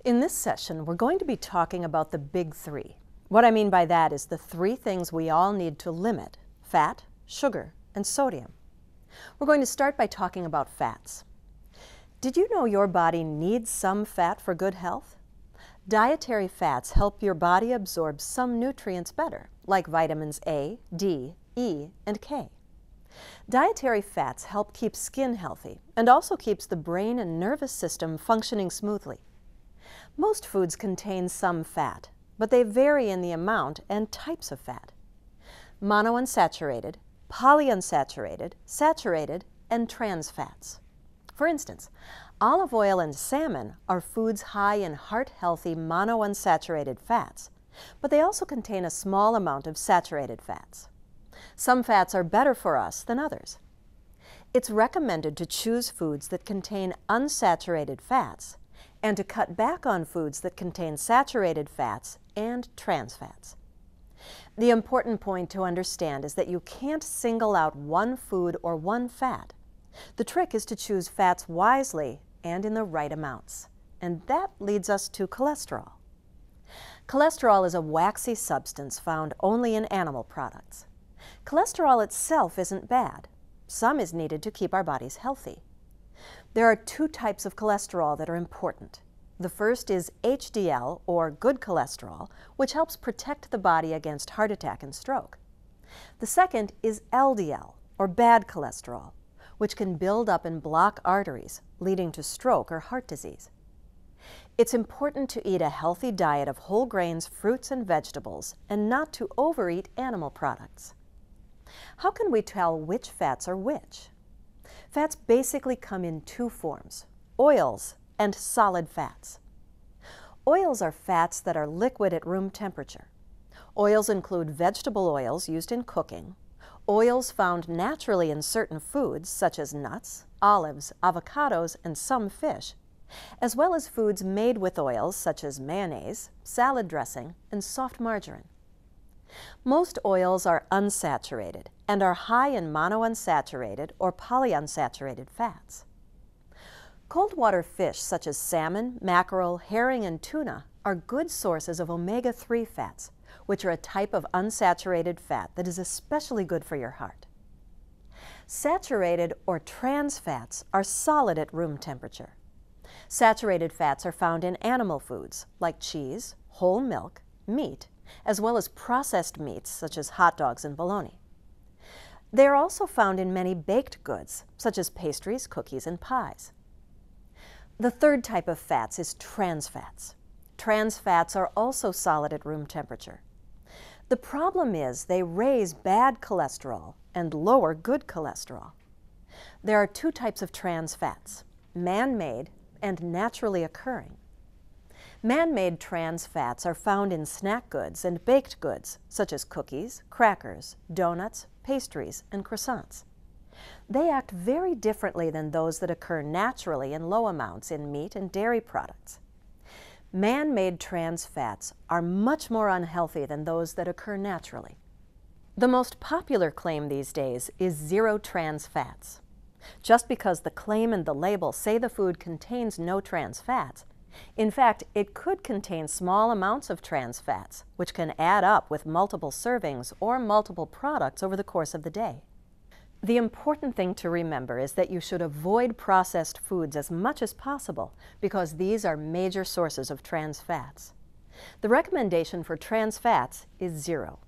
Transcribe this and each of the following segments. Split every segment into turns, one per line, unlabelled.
In this session, we're going to be talking about the big three. What I mean by that is the three things we all need to limit: fat, sugar, and sodium. We're going to start by talking about fats. Did you know your body needs some fat for good health? Dietary fats help your body absorb some nutrients better, like vitamins A, D, E, and K. Dietary fats help keep skin healthy and also keeps the brain and nervous system functioning smoothly. Most foods contain some fat, but they vary in the amount and types of fat: monounsaturated, polyunsaturated, saturated, and trans fats. For instance, olive oil and salmon are foods high in heart-healthy monounsaturated fats, but they also contain a small amount of saturated fats. Some fats are better for us than others. It's recommended to choose foods that contain unsaturated fats and to cut back on foods that contain saturated fats and trans fats. The important point to understand is that you can't single out one food or one fat. The trick is to choose fats wisely and in the right amounts. And that leads us to cholesterol. Cholesterol is a waxy substance found only in animal products. Cholesterol itself isn't bad. Some is needed to keep our bodies healthy. There are two types of cholesterol that are important. The first is HDL, or good cholesterol, which helps protect the body against heart attack and stroke. The second is LDL, or bad cholesterol, which can build up and block arteries, leading to stroke or heart disease. It's important to eat a healthy diet of whole grains, fruits, and vegetables, and not to overeat animal products. How can we tell which fats are which? Fats basically come in two forms: oils and solid fats. Oils are fats that are liquid at room temperature. Oils include vegetable oils used in cooking, oils found naturally in certain foods such as nuts, olives, avocados, and some fish, as well as foods made with oils such as mayonnaise, salad dressing, and soft margarine. Most oils are unsaturated and are high in monounsaturated or polyunsaturated fats. Cold water fish such as salmon, mackerel, herring, and tuna are good sources of omega-3 fats, which are a type of unsaturated fat that is especially good for your heart. Saturated or trans fats are solid at room temperature. Saturated fats are found in animal foods like cheese, whole milk, meat, as well as processed meats such as hot dogs and bologna. They are also found in many baked goods, such as pastries, cookies, and pies. The third type of fats is trans fats. Trans fats are also solid at room temperature. The problem is they raise bad cholesterol and lower good cholesterol. There are two types of trans fats: man-made and naturally occurring. Man-made trans fats are found in snack goods and baked goods, such as cookies, crackers, donuts, pastries, and croissants. They act very differently than those that occur naturally in low amounts in meat and dairy products. Man-made trans fats are much more unhealthy than those that occur naturally. The most popular claim these days is zero trans fats. Just because the claim and the label say the food contains no trans fats, in fact, it could contain small amounts of trans fats, which can add up with multiple servings or multiple products over the course of the day. The important thing to remember is that you should avoid processed foods as much as possible because these are major sources of trans fats. The recommendation for trans fats is 0.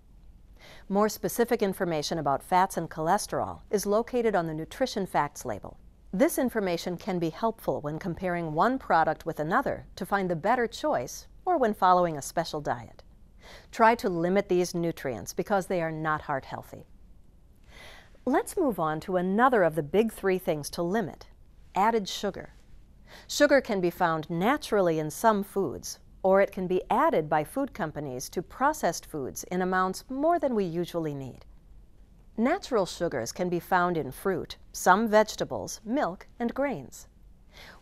More specific information about fats and cholesterol is located on the nutrition facts label. This information can be helpful when comparing one product with another to find the better choice or when following a special diet. Try to limit these nutrients because they are not heart healthy. Let's move on to another of the big three things to limit: added sugar. Sugar can be found naturally in some foods, or it can be added by food companies to processed foods in amounts more than we usually need. Natural sugars can be found in fruit, some vegetables, milk, and grains.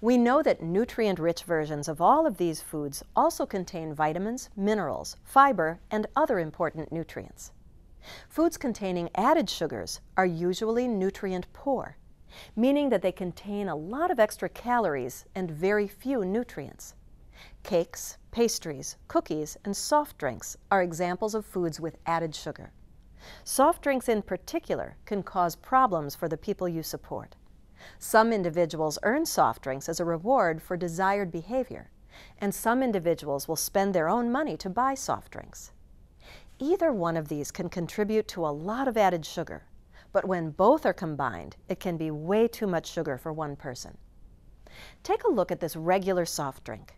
We know that nutrient-rich versions of all of these foods also contain vitamins, minerals, fiber, and other important nutrients. Foods containing added sugars are usually nutrient-poor, meaning that they contain a lot of extra calories and very few nutrients. Cakes, pastries, cookies, and soft drinks are examples of foods with added sugar. Soft drinks in particular can cause problems for the people you support. Some individuals earn soft drinks as a reward for desired behavior, and some individuals will spend their own money to buy soft drinks. Either one of these can contribute to a lot of added sugar, but when both are combined, it can be way too much sugar for one person. Take a look at this regular soft drink.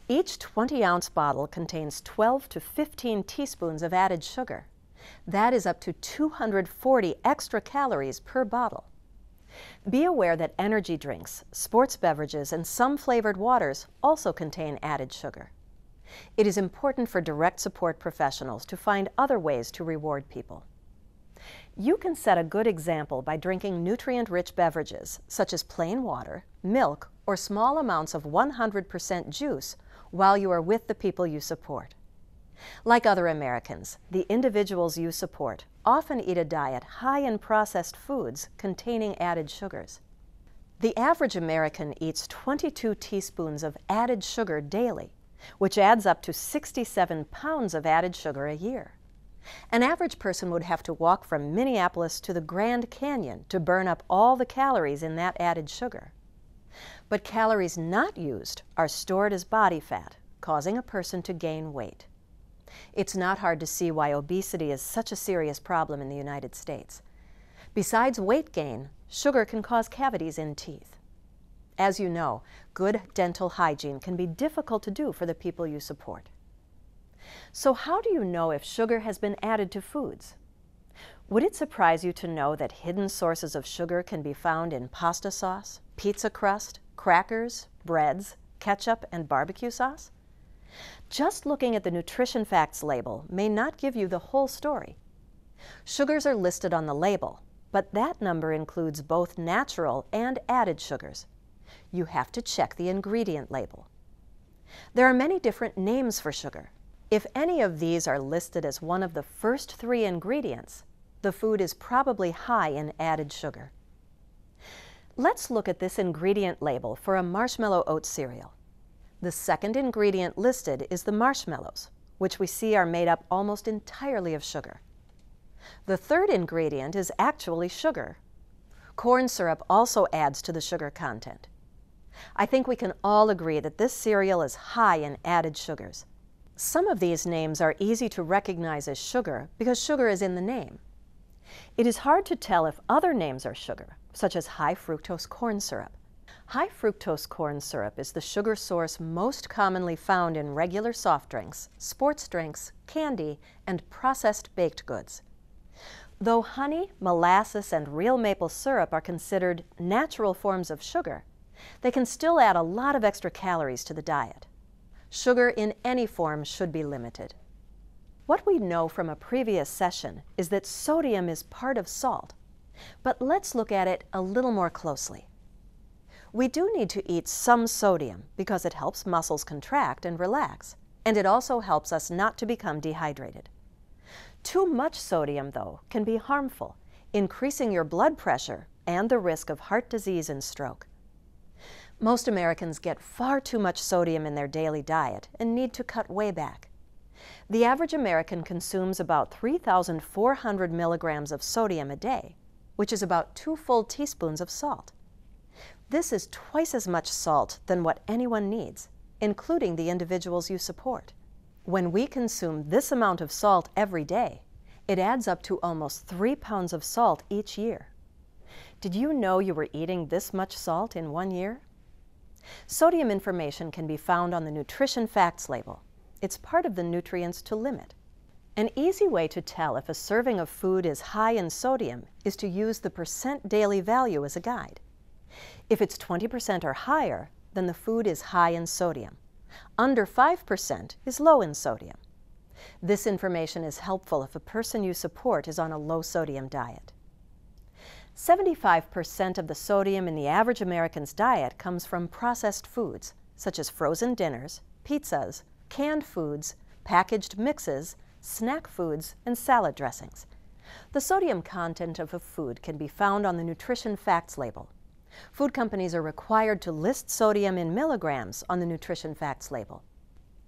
Each 20-ounce bottle contains 12 to 15 teaspoons of added sugar. That is up to 240 extra calories per bottle. Be aware that energy drinks, sports beverages, and some flavored waters also contain added sugar. It is important for direct support professionals to find other ways to reward people. You can set a good example by drinking nutrient-rich beverages, such as plain water, milk, or small amounts of 100% juice while you are with the people you support. Like other Americans, the individuals you support often eat a diet high in processed foods containing added sugars. The average American eats 22 teaspoons of added sugar daily, which adds up to 67 pounds of added sugar a year. An average person would have to walk from Minneapolis to the Grand Canyon to burn up all the calories in that added sugar. But calories not used are stored as body fat, causing a person to gain weight. It's not hard to see why obesity is such a serious problem in the United States. Besides weight gain, sugar can cause cavities in teeth. As you know, good dental hygiene can be difficult to do for the people you support. So how do you know if sugar has been added to foods? Would it surprise you to know that hidden sources of sugar can be found in pasta sauce, pizza crust, crackers, breads, ketchup, and barbecue sauce? Just looking at the nutrition facts label may not give you the whole story. Sugars are listed on the label, but that number includes both natural and added sugars. You have to check the ingredient label. There are many different names for sugar. If any of these are listed as one of the first 3 ingredients, the food is probably high in added sugar. Let's look at this ingredient label for a marshmallow oat cereal. The second ingredient listed is the marshmallows, which we see are made up almost entirely of sugar. The third ingredient is actually sugar. Corn syrup also adds to the sugar content. I think we can all agree that this cereal is high in added sugars. Some of these names are easy to recognize as sugar because sugar is in the name. It is hard to tell if other names are sugar, such as high fructose corn syrup. High fructose corn syrup is the sugar source most commonly found in regular soft drinks, sports drinks, candy, and processed baked goods. Though honey, molasses, and real maple syrup are considered natural forms of sugar, they can still add a lot of extra calories to the diet. Sugar in any form should be limited. What we know from a previous session is that sodium is part of salt, but let's look at it a little more closely. We do need to eat some sodium because it helps muscles contract and relax, and it also helps us not to become dehydrated. Too much sodium, though, can be harmful, increasing your blood pressure and the risk of heart disease and stroke. Most Americans get far too much sodium in their daily diet and need to cut way back. The average American consumes about 3,400 milligrams of sodium a day, which is about 2 full teaspoons of salt. This is twice as much salt than what anyone needs, including the individuals you support. When we consume this amount of salt every day, it adds up to almost 3 pounds of salt each year. Did you know you were eating this much salt in 1 year? Sodium information can be found on the nutrition facts label. It's part of the nutrients to limit. An easy way to tell if a serving of food is high in sodium is to use the percent daily value as a guide. If it's 20% or higher, then the food is high in sodium. Under 5% is low in sodium. This information is helpful if a person you support is on a low sodium diet. 75% of the sodium in the average American's diet comes from processed foods, such as frozen dinners, pizzas, canned foods, packaged mixes, snack foods, and salad dressings. The sodium content of a food can be found on the nutrition facts label. Food companies are required to list sodium in milligrams on the nutrition facts label.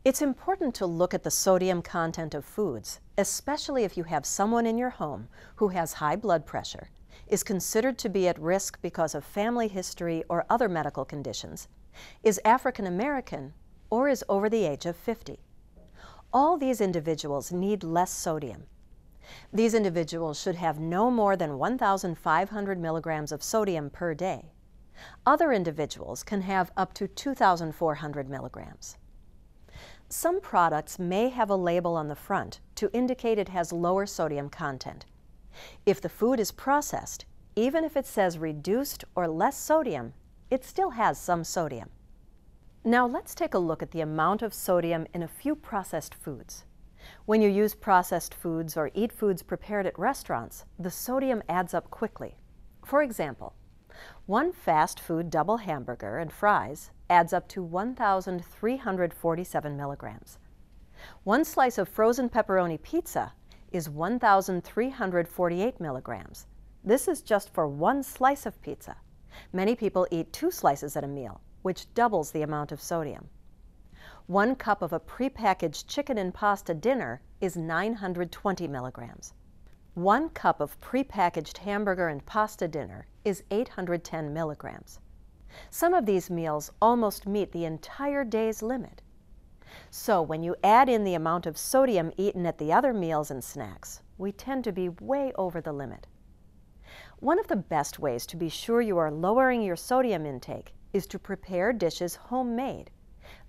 It's important to look at the sodium content of foods, especially if you have someone in your home who has high blood pressure, is considered to be at risk because of family history or other medical conditions, is African American, or is over the age of 50. All these individuals need less sodium. These individuals should have no more than 1,500 milligrams of sodium per day. Other individuals can have up to 2,400 milligrams. Some products may have a label on the front to indicate it has lower sodium content. If the food is processed, even if it says reduced or less sodium, it still has some sodium. Now let's take a look at the amount of sodium in a few processed foods. When you use processed foods or eat foods prepared at restaurants, the sodium adds up quickly. For example, one fast food double hamburger and fries adds up to 1,347 milligrams. One slice of frozen pepperoni pizza is 1,348 milligrams. This is just for one slice of pizza. Many people eat 2 slices at a meal, which doubles the amount of sodium. 1 cup of a prepackaged chicken and pasta dinner is 920 milligrams. 1 cup of prepackaged hamburger and pasta dinner is 810 milligrams. Some of these meals almost meet the entire day's limit. So when you add in the amount of sodium eaten at the other meals and snacks, we tend to be way over the limit. One of the best ways to be sure you are lowering your sodium intake is to prepare dishes homemade.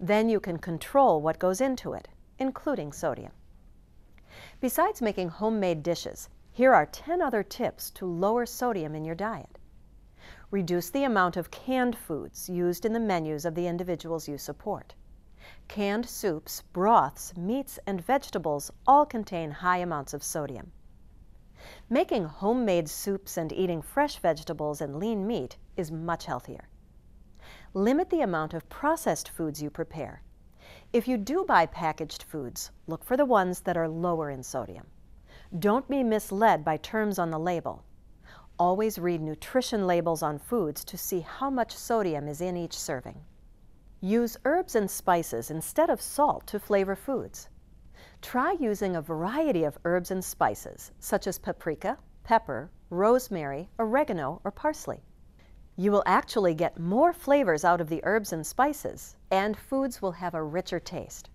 Then you can control what goes into it, including sodium. Besides making homemade dishes, here are 10 other tips to lower sodium in your diet. Reduce the amount of canned foods used in the menus of the individuals you support. Canned soups, broths, meats, and vegetables all contain high amounts of sodium. Making homemade soups and eating fresh vegetables and lean meat is much healthier. Limit the amount of processed foods you prepare. If you do buy packaged foods, look for the ones that are lower in sodium. Don't be misled by terms on the label. Always read nutrition labels on foods to see how much sodium is in each serving. Use herbs and spices instead of salt to flavor foods. Try using a variety of herbs and spices, such as paprika, pepper, rosemary, oregano, or parsley. You will actually get more flavors out of the herbs and spices, and foods will have a richer taste.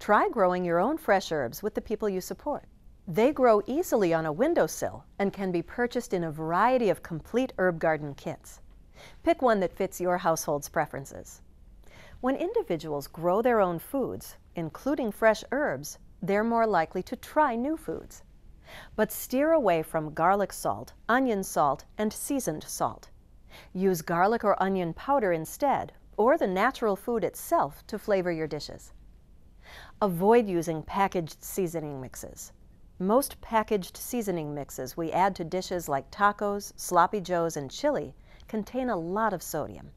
Try growing your own fresh herbs with the people you support. They grow easily on a windowsill and can be purchased in a variety of complete herb garden kits. Pick one that fits your household's preferences. When individuals grow their own foods, including fresh herbs, they're more likely to try new foods. But steer away from garlic salt, onion salt, and seasoned salt. Use garlic or onion powder instead, or the natural food itself to flavor your dishes. Avoid using packaged seasoning mixes. Most packaged seasoning mixes we add to dishes like tacos, sloppy joes, and chili contain a lot of sodium.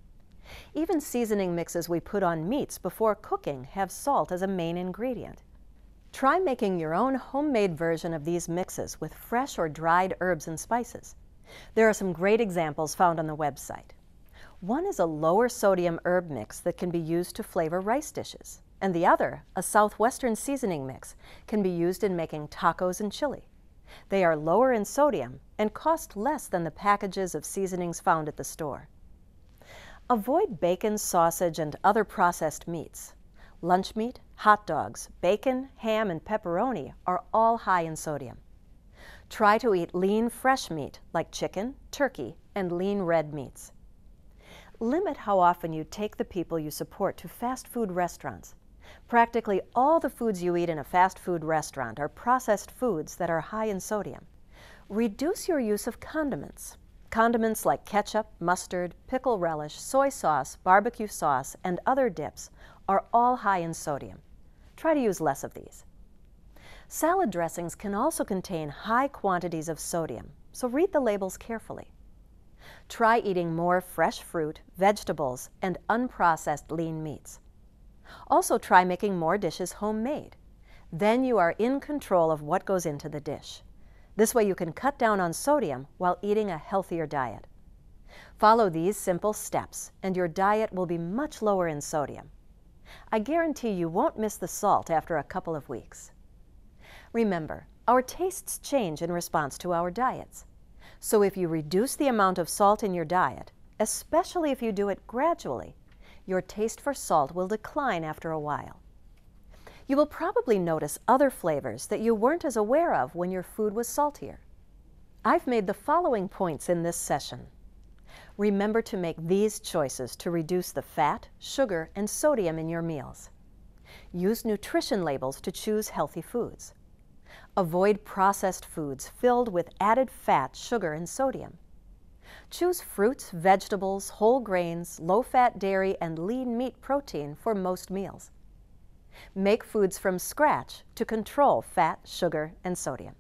Even seasoning mixes we put on meats before cooking have salt as a main ingredient. Try making your own homemade version of these mixes with fresh or dried herbs and spices. There are some great examples found on the website. One is a lower sodium herb mix that can be used to flavor rice dishes, and the other, a southwestern seasoning mix, can be used in making tacos and chili. They are lower in sodium and cost less than the packages of seasonings found at the store. Avoid bacon, sausage, and other processed meats. Lunch meat, hot dogs, bacon, ham, and pepperoni are all high in sodium. Try to eat lean, fresh meat like chicken, turkey, and lean red meats. Limit how often you take the people you support to fast food restaurants. Practically all the foods you eat in a fast food restaurant are processed foods that are high in sodium. Reduce your use of condiments. Condiments like ketchup, mustard, pickle relish, soy sauce, barbecue sauce, and other dips are all high in sodium. Try to use less of these. Salad dressings can also contain high quantities of sodium, so read the labels carefully. Try eating more fresh fruit, vegetables, and unprocessed lean meats. Also try making more dishes homemade. Then you are in control of what goes into the dish. This way you can cut down on sodium while eating a healthier diet. Follow these simple steps, and your diet will be much lower in sodium. I guarantee you won't miss the salt after a couple of weeks. Remember, our tastes change in response to our diets. So if you reduce the amount of salt in your diet, especially if you do it gradually, your taste for salt will decline after a while. You will probably notice other flavors that you weren't as aware of when your food was saltier. I've made the following points in this session. Remember to make these choices to reduce the fat, sugar, and sodium in your meals. Use nutrition labels to choose healthy foods. Avoid processed foods filled with added fat, sugar, and sodium. Choose fruits, vegetables, whole grains, low-fat dairy, and lean meat protein for most meals. Make foods from scratch to control fat, sugar, and sodium.